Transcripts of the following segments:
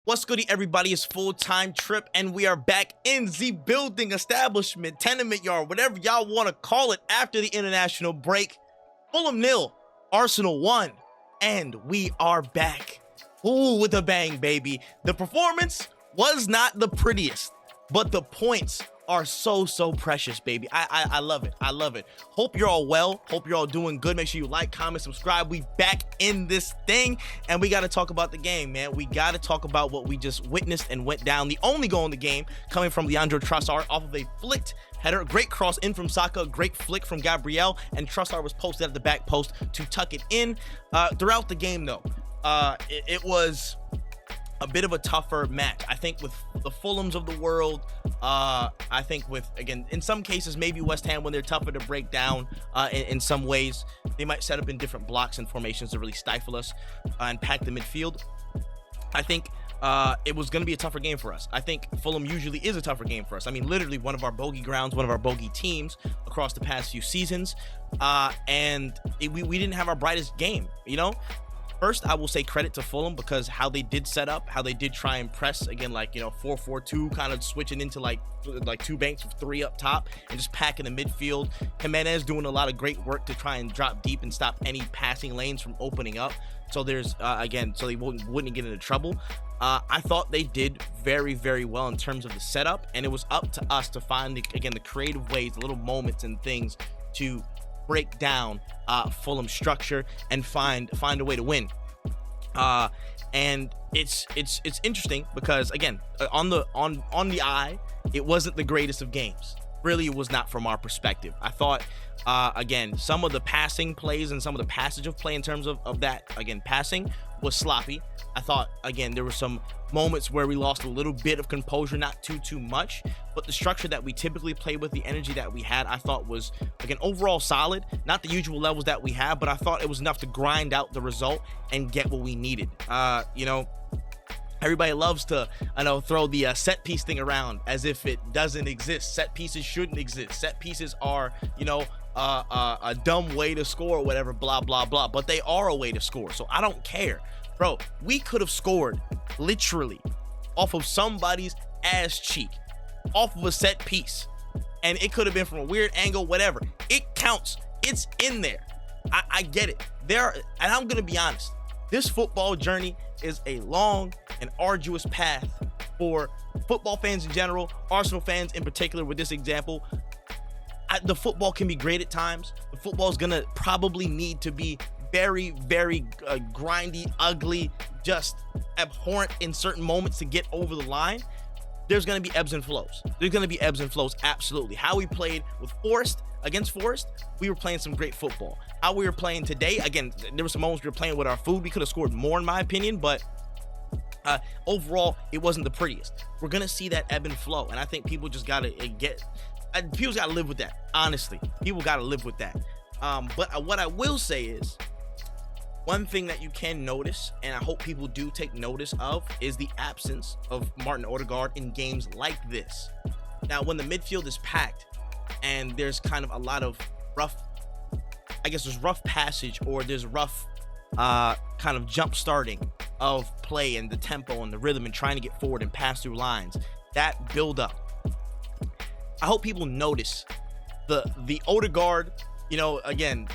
What's goody, everybody? It's full-time trip, and we are back in the building, establishment, tenement yard, whatever y'all want to call it after the international break. Fulham 0, Arsenal 1, and we are back. Ooh, with a bang, baby. The performance was not the prettiest, but the points are so precious, baby. I love it. I love it. Hope you're all well. Hope you're all doing good. Make sure you like, comment, subscribe. We back in this thing, and we got to talk about the game, man. We got to talk about what we just witnessed and went down. The only goal in the game coming from Leandro Trossard off of a flicked header. Great cross in from Saka. Great flick from Gabriel, and Trossard was posted at the back post to tuck it in. Throughout the game, though, it was a bit of a tougher match. I think with the Fulhams of the world, I think with, again, in some cases, maybe West Ham, when they're tougher to break down in some ways, they might set up in different blocks and formations to really stifle us and pack the midfield. I think it was going to be a tougher game for us. I think Fulham usually is a tougher game for us. I mean, literally one of our bogey grounds, one of our bogey teams across the past few seasons. We didn't have our brightest game, you know? First, I will say credit to Fulham because how they did set up, how they did try and press, again, like, 4-4-2, kind of switching into like two banks of three up top and just packing the midfield. Jimenez doing a lot of great work to try and drop deep and stop any passing lanes from opening up. So there's, again, so they wouldn't get into trouble. I thought they did very well in terms of the setup, and it was up to us to find, the creative ways, the little moments and things to break down Fulham structure and find a way to win. And it's interesting because, again, on the eye, it wasn't the greatest of games. Really, it was not from our perspective. I thought, again, some of the passing plays and some of the passage of play in terms of that, again, passing was sloppy. I thought, again, there were some moments where we lost a little bit of composure, not too much, but the structure that we typically play with, the energy that we had, I thought was, again, overall solid. Not the usual levels that we have, but I thought it was enough to grind out the result and get what we needed. Everybody loves to, throw the set piece thing around as if it doesn't exist. Set pieces shouldn't exist. Set pieces are, a dumb way to score or whatever, blah, blah, blah. But they are a way to score, so I don't care. Bro, we could have scored literally off of somebody's ass cheek, off of a set piece. And it could have been from a weird angle, whatever. It counts. It's in there. I get it. And I'm going to be honest. This football journey is a long and arduous path for football fans in general, Arsenal fans in particular with this example. The football can be great at times. The football is going to probably need to be very grindy, ugly, just abhorrent in certain moments to get over the line. There's going to be ebbs and flows. Absolutely. How we played with against Forest, we were playing some great football. How we were playing today, again, there were some moments we were playing with our food. We could have scored more, in my opinion, but overall, it wasn't the prettiest. We're going to see that ebb and flow, and I think people just got to people got to live with that, honestly. People got to live with that. But what I will say is, one thing that you can notice, and I hope people do take notice of, is the absence of Martin Odegaard in games like this. Now, when the midfield is packed and there's kind of a lot of rough passage, or there's rough kind of jump starting of play and the tempo and the rhythm and trying to get forward and pass through lines, that build up. I hope people notice the Odegaard, again,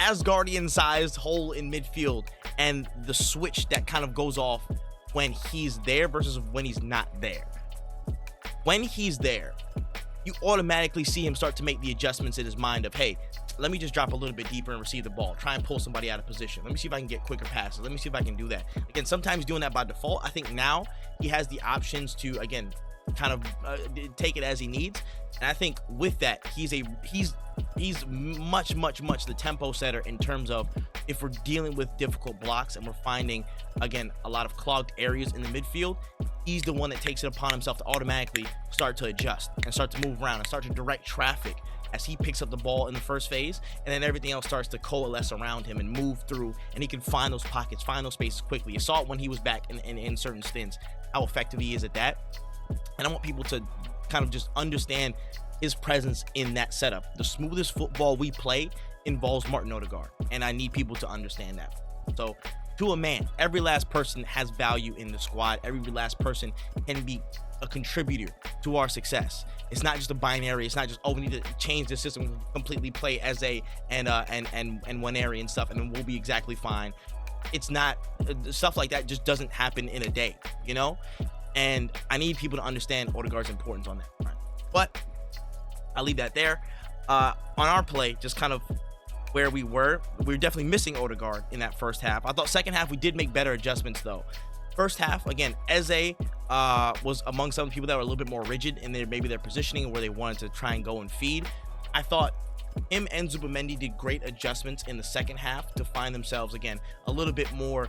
Asgardian-sized hole in midfield, and the switch that kind of goes off when he's there versus when he's not there. When he's there, you automatically see him start to make the adjustments in his mind of, hey, let me just drop a little bit deeper and receive the ball. Try and pull somebody out of position. Let me see if I can get quicker passes. Let me see if I can do that. Again, sometimes doing that by default. I think now he has the options to, again, kind of take it as he needs. And I think with that, he's much the tempo setter in terms of if we're dealing with difficult blocks and we're finding, again, a lot of clogged areas in the midfield. He's the one that takes it upon himself to automatically start to adjust and start to move around and start to direct traffic as he picks up the ball in the first phase, and then everything else starts to coalesce around him and move through, and he can find those pockets, find those spaces quickly. You saw it when he was back in certain stints, how effective he is at that. And I want people to kind of just understand his presence in that setup. The smoothest football we play involves Martin Odegaard, and I need people to understand that. So to a man. Every last person has value in the squad. Every last person can be a contributor to our success. It's not just a binary. It's not just, oh, we need to change the system, completely play as a and one area and stuff, and then we'll be exactly fine. It's not, stuff like that just doesn't happen in a day, you know? And I need people to understand Odegaard's importance on that front. But I'll leave that there. On our play, just kind of where we were definitely missing Odegaard in that first half. I thought second half we did make better adjustments though. First half, again, Eze was among some people that were a little bit more rigid in maybe their positioning where they wanted to try and go and feed. I thought him and Zubimendi did great adjustments in the second half to find themselves, again, a little bit more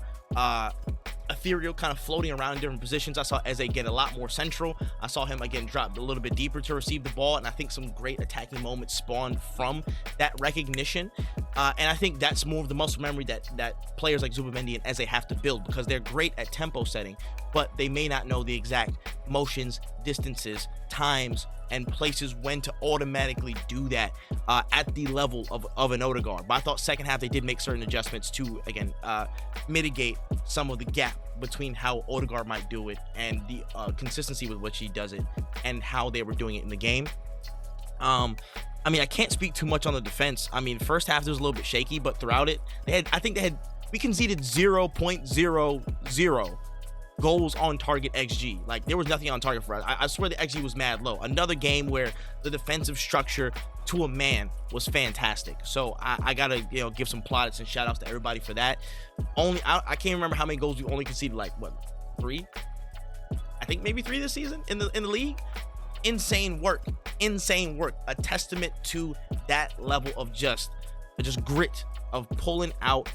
ethereal, kind of floating around in different positions. I saw Eze get a lot more central. I saw him, again, drop a little bit deeper to receive the ball, and I think some great attacking moments spawned from that recognition. And I think that's more of the muscle memory that players like Zubimendi and Eze have to build, because they're great at tempo setting, but they may not know the exact motions, distances, times, and places when to automatically do that at the level of an Odegaard. But I thought second half they did make certain adjustments to, again, mitigate some of the gap between how Odegaard might do it and the consistency with which he does it and how they were doing it in the game. I mean, I can't speak too much on the defense. I mean, first half it was a little bit shaky, but throughout it, we conceded 0.00 goals on target XG. Like, there was nothing on target for us. I swear the XG was mad low. Another game where the defensive structure to a man was fantastic. So I gotta, give some plaudits and shout outs to everybody for that. I can't remember how many goals we only conceded, like what, 3? I think maybe 3 this season in the league. Insane work. A testament to that level of just grit of pulling out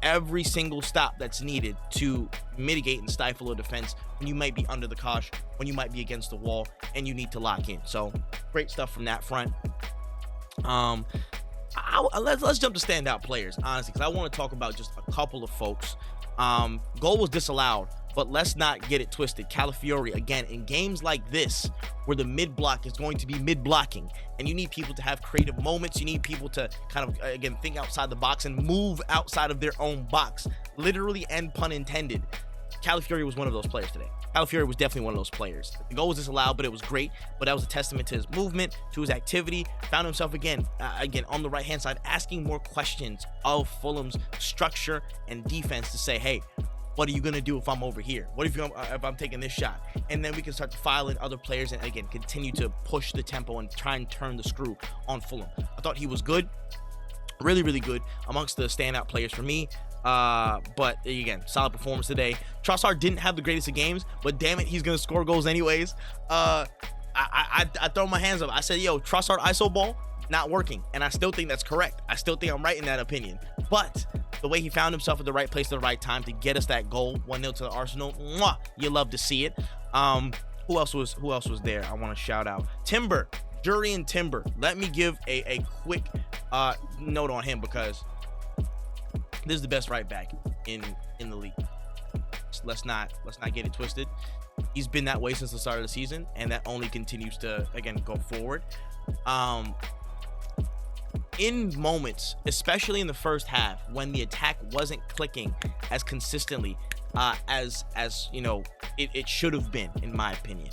every single stop that's needed to mitigate and stifle a defense when you might be under the cosh, when you might be against the wall, and you need to lock in. So great stuff from that front. Let's jump to standout players, honestly, because I want to talk about just a couple of folks. Goal was disallowed, but let's not get it twisted. Calafiori, again, in games like this, where the mid block is going to be mid blocking, and you need people to have creative moments, you need people to kind of, again, think outside the box and move outside of their own box, literally and pun intended. Calafiori was one of those players today. Calafiori was definitely one of those players. The goal was disallowed, but it was great. But that was a testament to his movement, to his activity. Found himself again on the right-hand side, asking more questions of Fulham's structure and defense to say, hey, what are you going to do if I'm over here? What if I'm taking this shot? And then we can start to file in other players and, again, continue to push the tempo and try and turn the screw on Fulham. I thought he was good. Really, really good amongst the standout players for me. But again, solid performance today. Trossard didn't have the greatest of games, but damn it, he's gonna score goals anyways. I throw my hands up. I said, yo, Trossard ISO ball not working, and I still think that's correct. I still think I'm right in that opinion. But the way he found himself at the right place at the right time to get us that goal, 1-0 to the Arsenal, you love to see it. Who else was there? I want to shout out Timber. Jurian Timber. Let me give a quick note on him, because this is the best right back in the league. Let's not get it twisted. He's been that way since the start of the season, and that only continues to, again, go forward. In moments, especially in the first half, when the attack wasn't clicking as consistently as it should have been, in my opinion.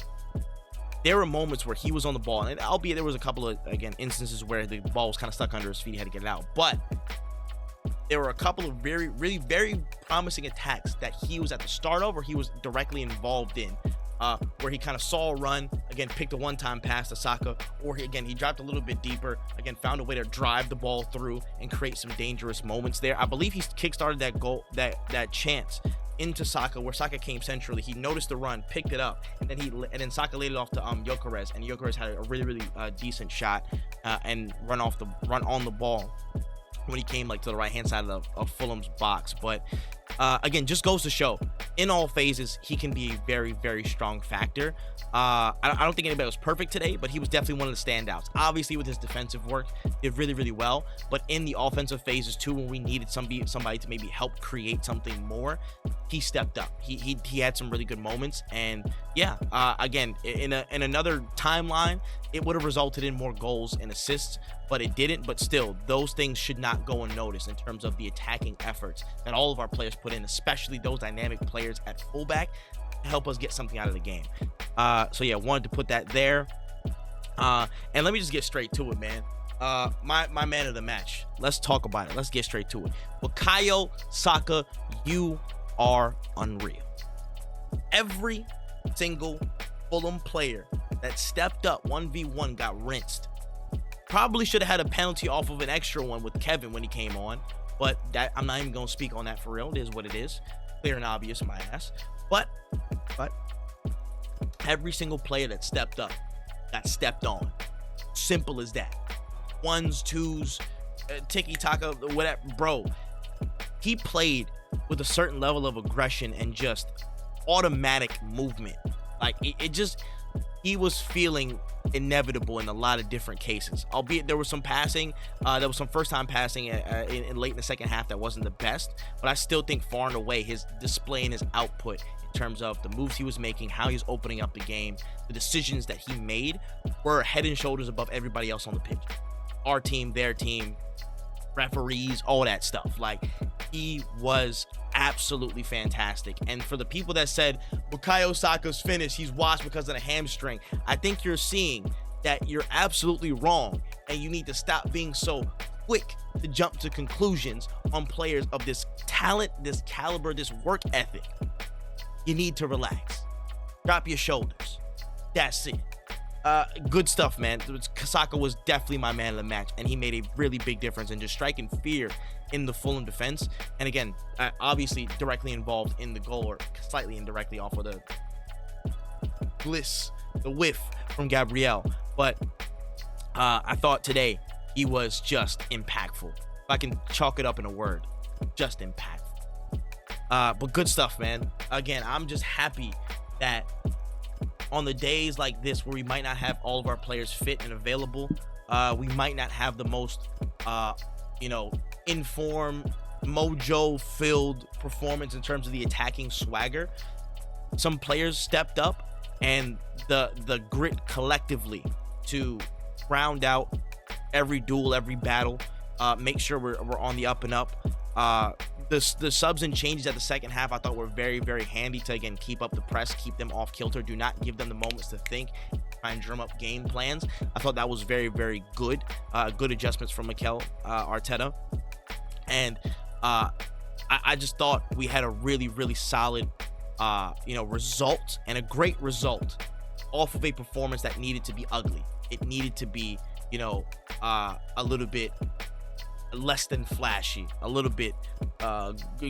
There were moments where he was on the ball, and albeit there was a couple of, again, instances where the ball was kind of stuck under his feet, he had to get it out. But there were a couple of very promising attacks that he was at the start of, or he was directly involved in, where he kind of saw a run, again, picked a one-time pass to Saka, or he dropped a little bit deeper, again, found a way to drive the ball through and create some dangerous moments there. I believe he kickstarted that goal, that chance into Saka, where Saka came centrally. He noticed the run, picked it up, and then Saka laid it off to Gyökeres, and Gyökeres had a really decent shot and run on the ball when he came to the right hand side of Fulham's box. But again, just goes to show, in all phases, he can be a very strong factor. I don't think anybody was perfect today, but he was definitely one of the standouts. Obviously, with his defensive work, did really well. But in the offensive phases too, when we needed somebody to maybe help create something more, he stepped up. He had some really good moments, and yeah, again, in another timeline, it would have resulted in more goals and assists, but it didn't. But still, those things should not go unnoticed in terms of the attacking efforts that all of our players put in, especially those dynamic players at fullback, to help us get something out of the game. So yeah, wanted to put that there. And let me just get straight to it, man. My man of the match. Let's talk about it. Let's get straight to it. Bukayo Saka, you are unreal. Every single Fulham player that stepped up 1v1 got rinsed. Probably should have had a penalty off of an extra one with Kevin when he came on, but that I'm not even gonna speak on that for real. It is what it is. Clear and obvious, my ass. But every single player that stepped up got stepped on. Simple as that. Ones, twos, tiki-taka, whatever. Bro, he played with a certain level of aggression and just automatic movement. Like, he was feeling inevitable in a lot of different cases. Albeit there was some passing, there was some first-time passing in late in the second half that wasn't the best, but I still think far and away his display and his output in terms of the moves he was making, how he's opening up the game, the decisions that he made were head and shoulders above everybody else on the pitch. Our team, their team, referees, all that stuff. Like, he was absolutely fantastic. And for the people that said Bukayo Saka's finished, he's washed because of the hamstring, I think you're seeing that you're absolutely wrong, and you need to stop being so quick to jump to conclusions on players of this talent, this caliber, this work ethic. You need to relax, drop your shoulders. That's it. Good stuff, man. Saka was definitely my man of the match, and he made a really big difference in just striking fear in the Fulham defense. And again, obviously directly involved in the goal, or slightly indirectly off of the whiff from Gabriel. But I thought today he was just impactful. If I can chalk it up in a word, just impactful. But good stuff, man. Again, I'm just happy that on the days like this where we might not have all of our players fit and available, we might not have the most, informed, mojo-filled performance in terms of the attacking swagger. Some players stepped up, and the grit collectively to round out every duel, every battle, make sure we're on the up and up. The subs and changes at the second half I thought were very, very handy to, again, keep up the press, keep them off kilter, do not give them the moments to think, try and drum up game plans. I thought that was very, very good. Good adjustments from Mikel Arteta. And I just thought we had a really, really solid result, and a great result off of a performance that needed to be ugly. It needed to be, a little bit less than flashy, a little bit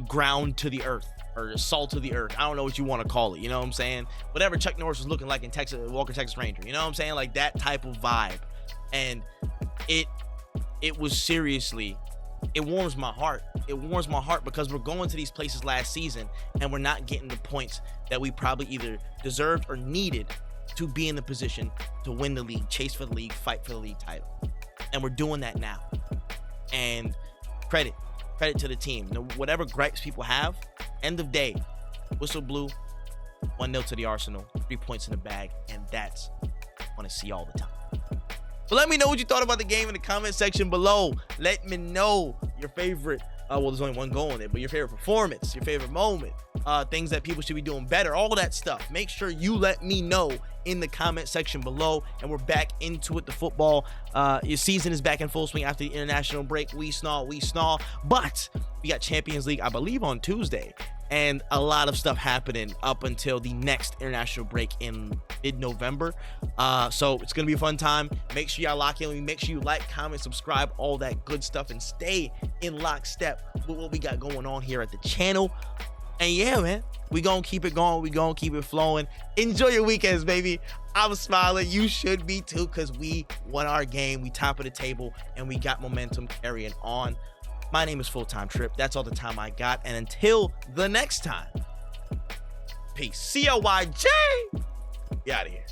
ground to the earth, or salt to the earth. I don't know what you want to call it, you know what I'm saying? Whatever Chuck Norris was looking like in Walker Texas Ranger, you know what I'm saying? Like that type of vibe. And it was seriously, it warms my heart. It warms my heart because we're going to these places last season and we're not getting the points that we probably either deserved or needed to be in the position to win the league, chase for the league, fight for the league title. And we're doing that now. And credit to the team. Whatever gripes people have, end of day, whistle blew, 1-0 to the Arsenal, 3 points in the bag, and that's what I want to see all the time. But let me know what you thought about the game in the comment section below. Let me know your favorite, there's only one goal in it, but your favorite performance, your favorite moment, things that people should be doing better, all that stuff. Make sure you let me know in the comment section below. And we're back into it. The football, your season is back in full swing after the international break. We snarl. But we got Champions League, I believe, on Tuesday. And a lot of stuff happening up until the next international break in mid-November. So it's going to be a fun time. Make sure y'all lock in. Make sure you like, comment, subscribe, all that good stuff. And stay in lockstep with what we got going on here at the channel. And yeah, man, we gonna keep it going. We gonna keep it flowing. Enjoy your weekends, baby. I'm smiling. You should be too, because we won our game. We top of the table, and we got momentum carrying on. My name is Full-Time Trip. That's all the time I got. And until the next time, peace. CLYJ. We out of here.